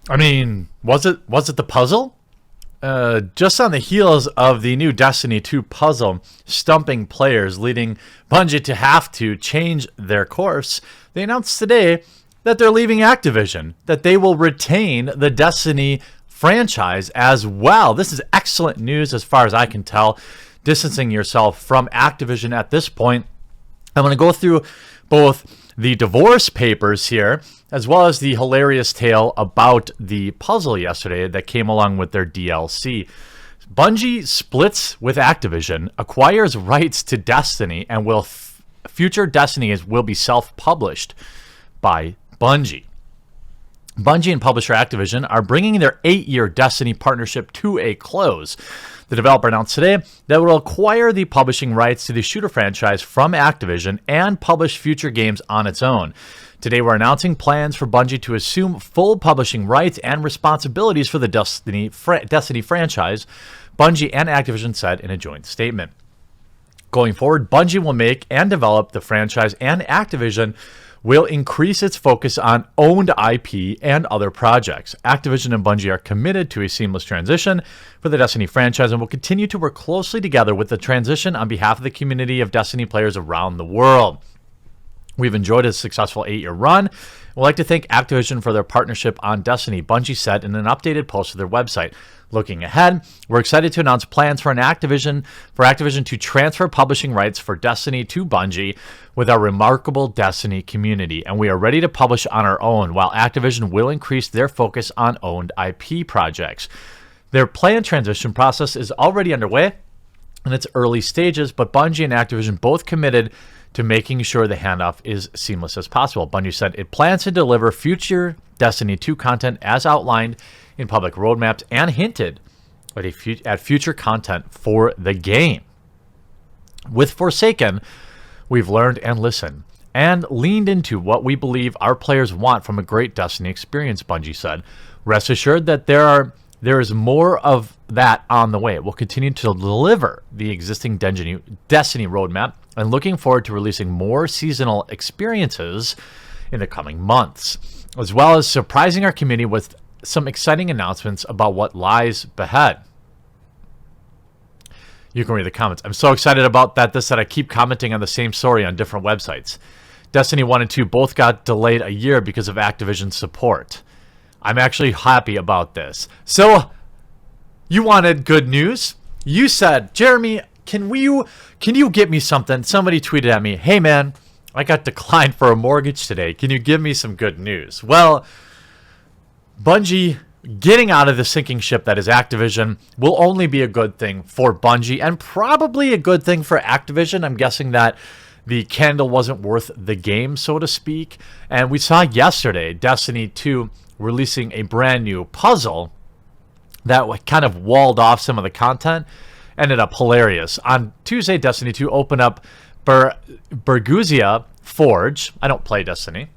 I mean, was it the puzzle? Just on the heels of the new Destiny 2 puzzle stumping players, leading Bungie to have to change their course, they announced today that they're leaving Activision, that they will retain the Destiny franchise as well. This is excellent news as far as I can tell. Distancing yourself from Activision at this point. I'm going to go through both the divorce papers here, as well as the hilarious tale about the puzzle yesterday that came along with their DLC. Bungie splits with Activision, acquires rights to Destiny, and future Destinies will be self-published by Bungie. Bungie and publisher Activision are bringing their 8-year Destiny partnership to a close. The developer announced today that it will acquire the publishing rights to the shooter franchise from Activision and publish future games on its own. Today we're announcing plans for Bungie to assume full publishing rights and responsibilities for the Destiny franchise, Bungie and Activision said in a joint statement. Going forward, Bungie will make and develop the franchise, and Activision will increase its focus on owned IP and other projects. Activision and Bungie are committed to a seamless transition for the Destiny franchise and will continue to work closely together with the transition on behalf of the community of Destiny players around the world. We've enjoyed a successful 8-year run. We'd like to thank Activision for their partnership on Destiny, Bungie said in an updated post to their website. Looking ahead, we're excited to announce plans for Activision to transfer publishing rights for Destiny to Bungie with our remarkable Destiny community, and we are ready to publish on our own, while Activision will increase their focus on owned IP projects. Their planned transition process is already underway in its early stages, but Bungie and Activision both committed to making sure the handoff is seamless as possible. Bungie said it plans to deliver future Destiny 2 content as outlined in public roadmaps and hinted at future content for the game. With Forsaken, we've learned and listened and leaned into what we believe our players want from a great Destiny experience, Bungie said. Rest assured that there is more of that on the way. We'll continue to deliver the existing Destiny roadmap and looking forward to releasing more seasonal experiences in the coming months, as well as surprising our community with some exciting announcements about what lies ahead. You can read the comments. I'm so excited about that I keep commenting on the same story on different websites. Destiny 1 and 2 both got delayed a year because of Activision support. I'm actually happy about this. So, you wanted good news? You said, Jeremy, can you get me something? Somebody tweeted at me, hey man, I got declined for a mortgage today. Can you give me some good news? Well, Bungie getting out of the sinking ship that is Activision will only be a good thing for Bungie and probably a good thing for Activision. I'm guessing that the candle wasn't worth the game, so to speak. And we saw yesterday Destiny 2 releasing a brand new puzzle that kind of walled off some of the content. Ended up hilarious. On Tuesday, Destiny 2 opened up Berguzia Forge. I don't play Destiny.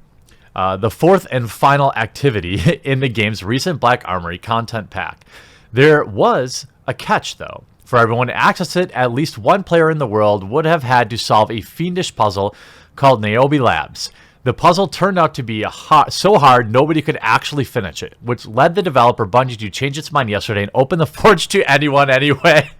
The fourth and final activity in the game's recent Black Armory content pack. There was a catch, though. For everyone to access it, at least one player in the world would have had to solve a fiendish puzzle called Niobe Labs. The puzzle turned out to be so hard nobody could actually finish it, which led the developer Bungie to change its mind yesterday and open the Forge to anyone anyway.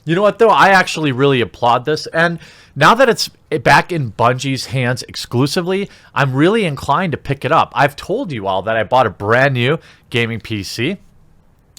You know what, though? I actually really applaud this. And now that it's back in Bungie's hands exclusively, I'm really inclined to pick it up. I've told you all that I bought a brand new gaming PC.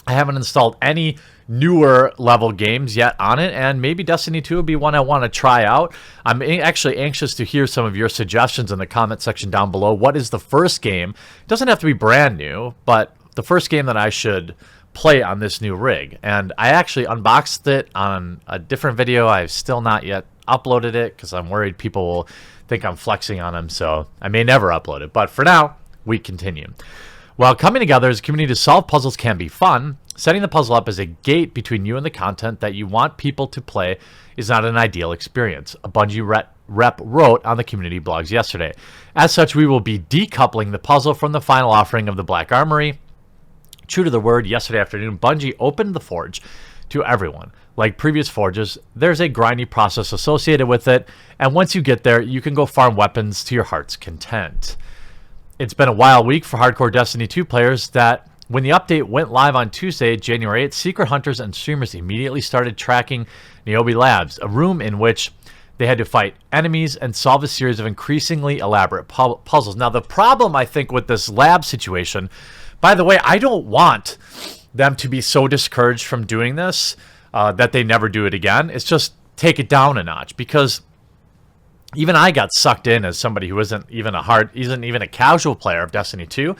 I haven't installed any newer level games yet on it, and maybe Destiny 2 would be one I want to try out. I'm actually anxious to hear some of your suggestions in the comment section down below. What is the first game? It doesn't have to be brand new, but the first game that I should play on this new rig. And I actually unboxed it on a different video. I've still not yet uploaded it because I'm worried people will think I'm flexing on them, so I may never upload it. But for now, we continue. While coming together as a community to solve puzzles can be fun, setting the puzzle up as a gate between you and the content that you want people to play is not an ideal experience, a Bungie rep wrote on the community blogs yesterday. As such, we will be decoupling the puzzle from the final offering of the Black Armory. True to the word, yesterday afternoon, Bungie opened the Forge to everyone. Like previous Forges, there's a grindy process associated with it, and once you get there, you can go farm weapons to your heart's content. It's been a wild week for hardcore Destiny 2 players that when the update went live on Tuesday, January 8th, secret hunters and streamers immediately started tracking Niobe Labs, a room in which they had to fight enemies and solve a series of increasingly elaborate puzzles. Now, the problem, I think, with this lab situation, by the way, I don't want them to be so discouraged from doing this that they never do it again. It's just take it down a notch, because even I got sucked in as somebody who isn't even a casual player of Destiny 2.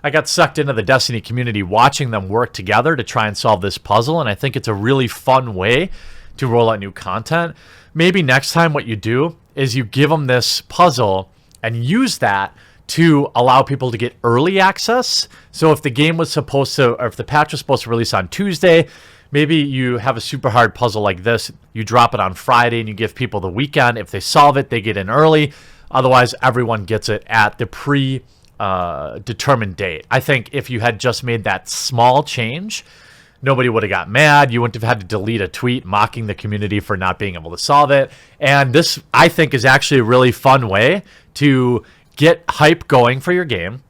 I got sucked into the Destiny community watching them work together to try and solve this puzzle, and I think it's a really fun way to roll out new content. Maybe next time what you do is you give them this puzzle and use that to allow people to get early access. So if the game was supposed to, or if the patch was supposed to release on Tuesday, maybe you have a super hard puzzle like this, you drop it on Friday and you give people the weekend. If they solve it, they get in early. Otherwise, everyone gets it at the determined date. I think if you had just made that small change, nobody would have got mad. You wouldn't have had to delete a tweet mocking the community for not being able to solve it. And this, I think, is actually a really fun way to get hype going for your game.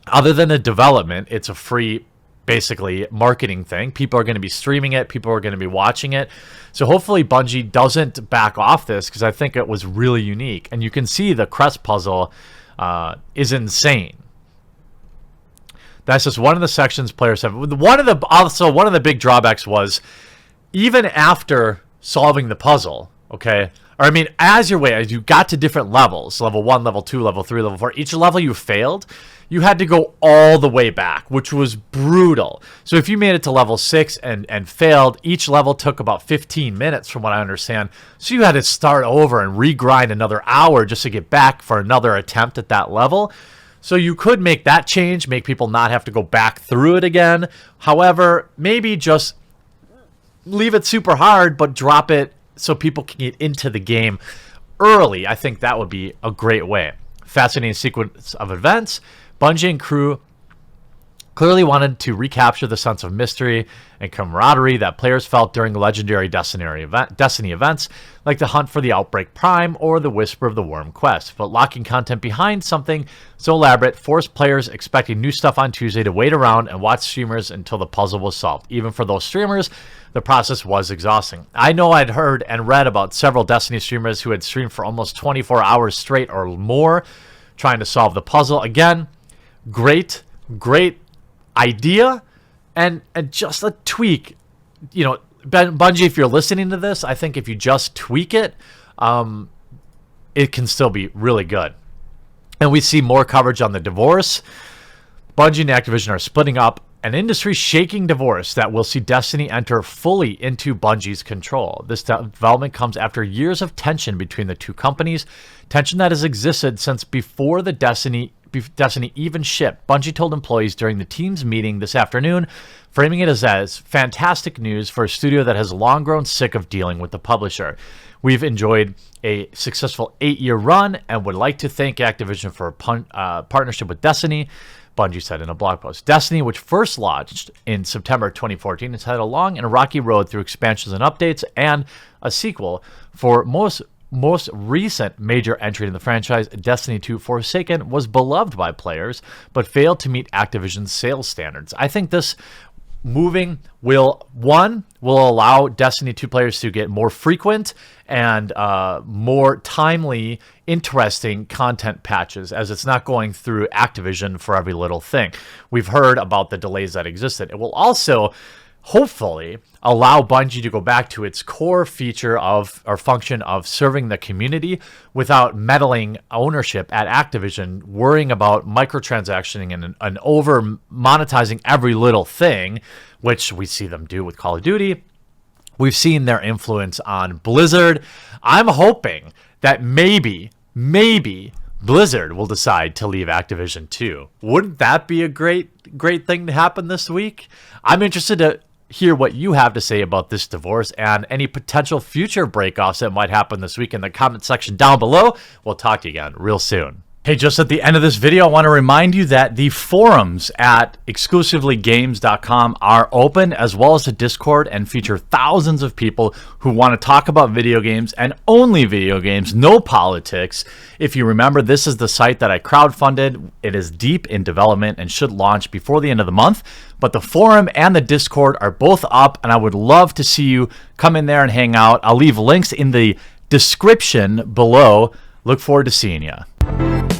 Other than the development, it's a free, basically, marketing thing. People are going to be streaming it. People are going to be watching it. So hopefully Bungie doesn't back off this, because I think it was really unique. And you can see the crest puzzle is insane. That's just one of the sections players have. One of the big drawbacks was, even after solving the puzzle, okay, or I mean, as you got to different levels, level 1, level 2, level 3, level 4, each level you failed, you had to go all the way back, which was brutal. So if you made it to level 6 and failed, each level took about 15 minutes from what I understand. So you had to start over and regrind another hour just to get back for another attempt at that level. So you could make that change, make people not have to go back through it again. However, maybe just leave it super hard, but drop it so people can get into the game early. I think that would be a great way. Fascinating sequence of events. Bungie and crew clearly wanted to recapture the sense of mystery and camaraderie that players felt during legendary Destiny events, like the Hunt for the Outbreak Prime or the Whisper of the Worm quest. But locking content behind something so elaborate forced players expecting new stuff on Tuesday to wait around and watch streamers until the puzzle was solved. Even for those streamers, the process was exhausting. I know I'd heard and read about several Destiny streamers who had streamed for almost 24 hours straight or more trying to solve the puzzle. Again, great idea, and just a tweak. You know, Bungie, if you're listening to this, I think if you just tweak it, it can still be really good. And we see more coverage on the divorce. Bungie and Activision are splitting up, an industry-shaking divorce that will see Destiny enter fully into Bungie's control. This development comes after years of tension between the two companies, tension that has existed since before the Destiny even shipped. Bungie told employees during the team's meeting this afternoon, framing it as fantastic news for a studio that has long grown sick of dealing with the publisher. We've enjoyed a successful 8-year run and would like to thank Activision for a partnership with Destiny, Bungie said in a blog post. Destiny, which first launched in September 2014, has had a long and rocky road through expansions and updates, and a sequel. For most recent major entry in the franchise, Destiny 2 Forsaken was beloved by players, but failed to meet Activision's sales standards. I think this moving will allow Destiny 2 players to get more frequent and more timely, interesting content patches, as it's not going through Activision for every little thing. We've heard about the delays that existed. It will also hopefully allow Bungie to go back to its core feature of, or function of, serving the community without meddling ownership at Activision, worrying about microtransactioning and over monetizing every little thing, which we see them do with Call of Duty. We've seen their influence on Blizzard. I'm hoping that maybe Blizzard will decide to leave Activision too. Wouldn't that be a great thing to happen this week? I'm interested to hear what you have to say about this divorce and any potential future breakoffs that might happen this week in the comment section down below. We'll talk to you again real soon. Hey, just at the end of this video, I want to remind you that the forums at exclusivelygames.com are open, as well as the Discord, and feature thousands of people who want to talk about video games and only video games, no politics. If you remember, this is the site that I crowdfunded. It is deep in development and should launch before the end of the month. But the forum and the Discord are both up, and I would love to see you come in there and hang out. I'll leave links in the description below. Look forward to seeing you.